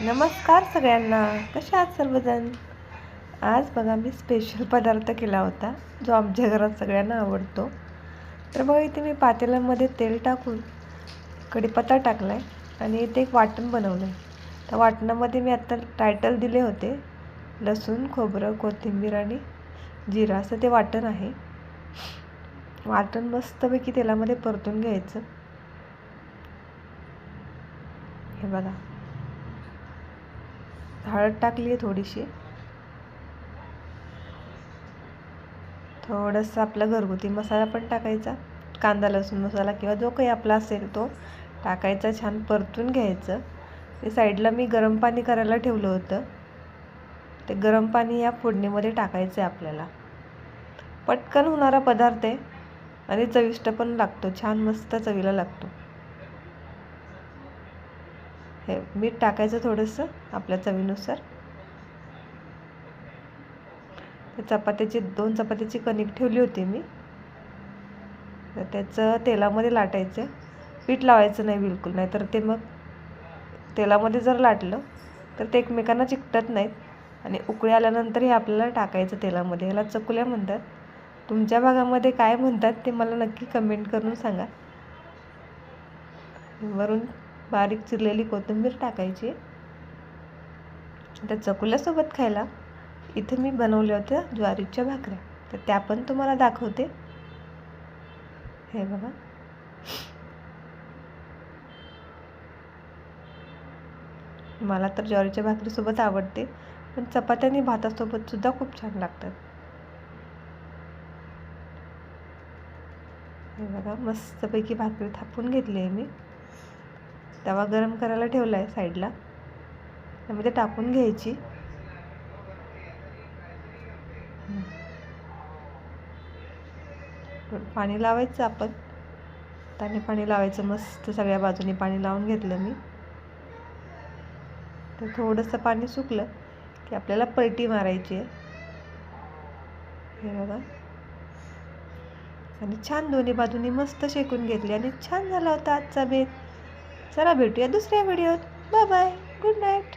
नमस्कार सगळ्यांना, कशा आहात सर्वजण. आज बघा मी स्पेशल पदार्थ केला होता जो आमच्या घरात सगळ्यांना आवडतो. तर बघा इथे मी पातेल्यामध्ये तेल टाकून कढीपत्ता टाकला आहे आणि इथे एक वाटण बनवलं आहे. त्या वाटणामध्ये मी आत्ता टायटल दिले होते लसूण, खोबरं, कोथिंबीर आणि जिरा असं ते वाटण आहे. वाटण मस्तपैकी तेलामध्ये परतून घ्यायचं. हे बघा, हळद टाकली आहे थोडीशी, थोडंसं आपला घरगुती मसाला पण टाकायचा, कांदा लसूण मसाला किंवा जो काही आपला असेल तो टाकायचा. छान परतून घ्यायचं. ते साईडला मी गरम पाणी करायला ठेवलं होतं. ते गरम पाणी या फोडणीमध्ये टाकायचं आहे आपल्याला. पटकन होणारा पदार्थ आहे आणि चविष्ट पण लागतो, छान मस्त चवीला लागतो. हे मीठ टाकायचं थोडंसं आपल्या चवीनुसार. दोन चपात्याची कणिक ठेवली होती मी, तर त्याचं तेलामध्ये लाटायचं. पीठ लावायचं नाही बिलकुल, नाही तर ते मग तेलामध्ये जर लाटलं तर ते एकमेकांना चिकटत नाहीत आणि उकळी आल्यानंतर हे आपल्याला टाकायचं तेलामध्ये. ह्याला चकुल्या म्हणतात. तुमच्या भागामध्ये काय म्हणतात ते मला नक्की कमेंट करून सांगा. वरून बारीक चिरलेली कोथिंबीर टाकायची. त्या चकुल्यासोबत खायला इथे मी बनवल्या होत्या ज्वारीच्या भाकऱ्या, तर त्या पण तुम्हाला दाखवते. हे बघा, मला तर ज्वारीच्या भाकरीसोबत आवडते, पण चपात्या आणि भातासोबत सुद्धा खूप छान लागतात. हे बघा, मस्तपैकी भाकरी थापून घेतली आहे मी. तवा गरम करायला ठेवला आहे साईडला, त्यामध्ये टाकून घ्यायची. पाणी लावायचं आपण, त्याने पाणी लावायचं. मस्त सगळ्या बाजूनी पाणी लावून घेतलं मी. तर थोडंसं पाणी सुकलं की आपल्याला पलटी मारायची आहे. हे बघा, आणि छान दोन्ही बाजूनी मस्त शेकून घेतली आणि छान झाला होता आजचा बेत. चला भेटूया दुसऱ्या व्हिडिओत. Bye bye, good night.